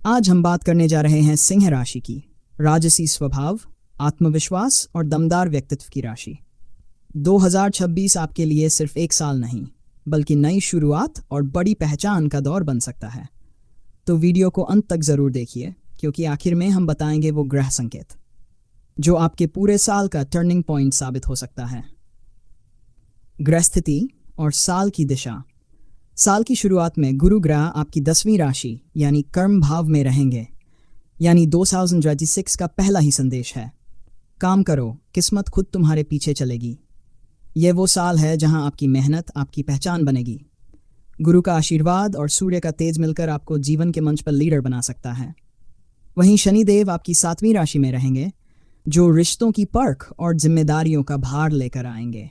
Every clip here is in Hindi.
आज हम बात करने जा रहे हैं सिंह राशि की। राजसी स्वभाव, आत्मविश्वास और दमदार व्यक्तित्व की राशि। 2026 आपके लिए सिर्फ एक साल नहीं, बल्कि नई शुरुआत और बड़ी पहचान का दौर बन सकता है। तो वीडियो को अंत तक ज़रूर देखिए, क्योंकि आखिर में हम बताएंगे वो ग्रह संकेत जो आपके पूरे साल का टर्निंग पॉइंट साबित हो सकता है। ग्रह स्थिति और साल की दिशा। साल की शुरुआत में गुरु ग्रह आपकी 10वीं राशि यानी कर्म भाव में रहेंगे, यानी 2026 का पहला ही संदेश है। काम करो, किस्मत खुद तुम्हारे पीछे चलेगी। ये वो साल है जहां आपकी मेहनत आपकी पहचान बनेगी। गुरु का आशीर्वाद और सूर्य का तेज मिलकर आपको जीवन के मंच पर लीडर बना सकता है। वहीं शनिदेव आपकी 7वीं राशि में रहेंगे, जो रिश्तों की परख और जिम्मेदारियों का भार लेकर आएंगे।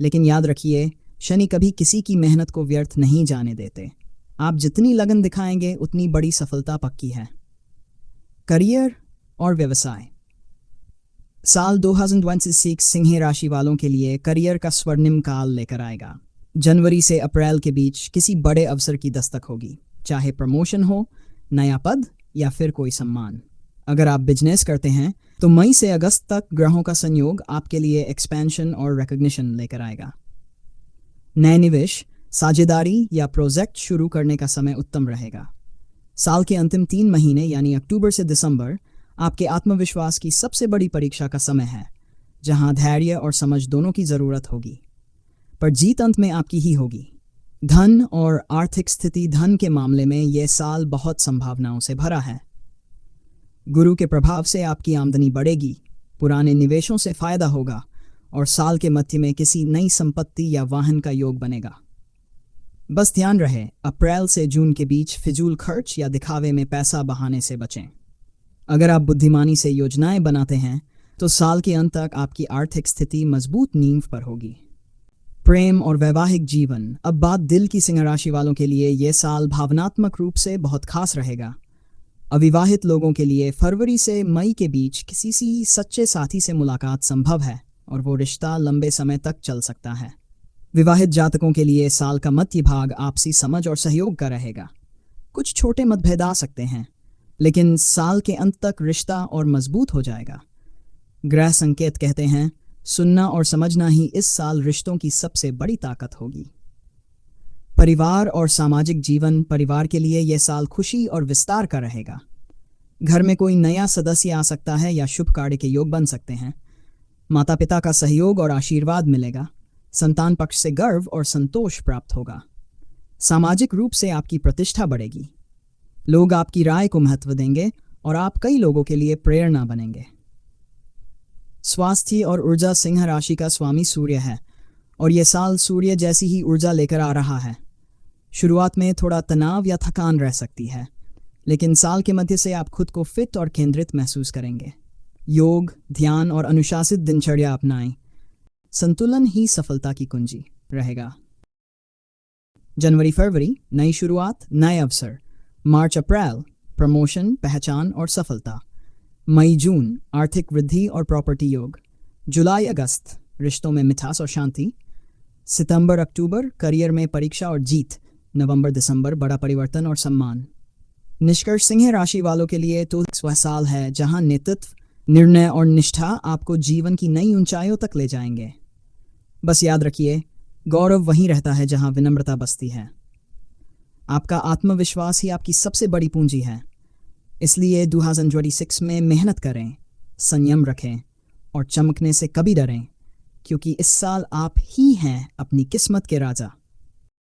लेकिन याद रखिए, शनि कभी किसी की मेहनत को व्यर्थ नहीं जाने देते। आप जितनी लगन दिखाएंगे उतनी बड़ी सफलता पक्की है। करियर और व्यवसाय। साल 2026 सिंह राशि वालों के लिए करियर का स्वर्णिम काल लेकर आएगा। जनवरी से अप्रैल के बीच किसी बड़े अवसर की दस्तक होगी, चाहे प्रमोशन हो, नया पद या फिर कोई सम्मान। अगर आप बिजनेस करते हैं तो मई से अगस्त तक ग्रहों का संयोग आपके लिए एक्सपेंशन और रिकॉग्निशन लेकर आएगा। नए निवेश, साझेदारी या प्रोजेक्ट शुरू करने का समय उत्तम रहेगा। साल के अंतिम 3 महीने यानी अक्टूबर से दिसंबर आपके आत्मविश्वास की सबसे बड़ी परीक्षा का समय है, जहां धैर्य और समझ दोनों की जरूरत होगी, पर जीत अंत में आपकी ही होगी। धन और आर्थिक स्थिति। धन के मामले में यह साल बहुत संभावनाओं से भरा है। गुरु के प्रभाव से आपकी आमदनी बढ़ेगी, पुराने निवेशों से फायदा होगा और साल के मध्य में किसी नई संपत्ति या वाहन का योग बनेगा। बस ध्यान रहे, अप्रैल से जून के बीच फिजूल खर्च या दिखावे में पैसा बहाने से बचें। अगर आप बुद्धिमानी से योजनाएं बनाते हैं तो साल के अंत तक आपकी आर्थिक स्थिति मजबूत नींव पर होगी। प्रेम और वैवाहिक जीवन। अब बात दिल की। सिंह राशि वालों के लिए यह साल भावनात्मक रूप से बहुत खास रहेगा। अविवाहित लोगों के लिए फरवरी से मई के बीच किसी सच्चे साथी से मुलाकात संभव है और वो रिश्ता लंबे समय तक चल सकता है। विवाहित जातकों के लिए साल का मध्य भाग आपसी समझ और सहयोग का रहेगा। कुछ छोटे मतभेद आ सकते हैं, लेकिन साल के अंत तक रिश्ता और मजबूत हो जाएगा। ग्रह संकेत कहते हैं, सुनना और समझना ही इस साल रिश्तों की सबसे बड़ी ताकत होगी। परिवार और सामाजिक जीवन। परिवार के लिए यह साल खुशी और विस्तार का रहेगा। घर में कोई नया सदस्य आ सकता है या शुभ कार्य के योग बन सकते हैं। माता पिता का सहयोग और आशीर्वाद मिलेगा। संतान पक्ष से गर्व और संतोष प्राप्त होगा। सामाजिक रूप से आपकी प्रतिष्ठा बढ़ेगी। लोग आपकी राय को महत्व देंगे और आप कई लोगों के लिए प्रेरणा बनेंगे। स्वास्थ्य और ऊर्जा। सिंह राशि का स्वामी सूर्य है और यह साल सूर्य जैसी ही ऊर्जा लेकर आ रहा है। शुरुआत में थोड़ा तनाव या थकान रह सकती है, लेकिन साल के मध्य से आप खुद को फिट और केंद्रित महसूस करेंगे। योग, ध्यान और अनुशासित दिनचर्या अपनाएं। संतुलन ही सफलता की कुंजी रहेगा। जनवरी फरवरी नई शुरुआत, नए अवसर। मार्च अप्रैल प्रमोशन, पहचान और सफलता। मई जून आर्थिक वृद्धि और प्रॉपर्टी योग। जुलाई अगस्त रिश्तों में मिठास और शांति। सितंबर अक्टूबर करियर में परीक्षा और जीत। नवंबर दिसंबर बड़ा परिवर्तन और सम्मान। निष्कर्ष, सिंह राशि वालों के लिए तो वह साल है जहां नेतृत्व, निर्णय और निष्ठा आपको जीवन की नई ऊंचाइयों तक ले जाएंगे। बस याद रखिए, गौरव वहीं रहता है जहां विनम्रता बसती है। आपका आत्मविश्वास ही आपकी सबसे बड़ी पूंजी है। इसलिए 2026 में मेहनत करें, संयम रखें और चमकने से कभी डरें, क्योंकि इस साल आप ही हैं अपनी किस्मत के राजा।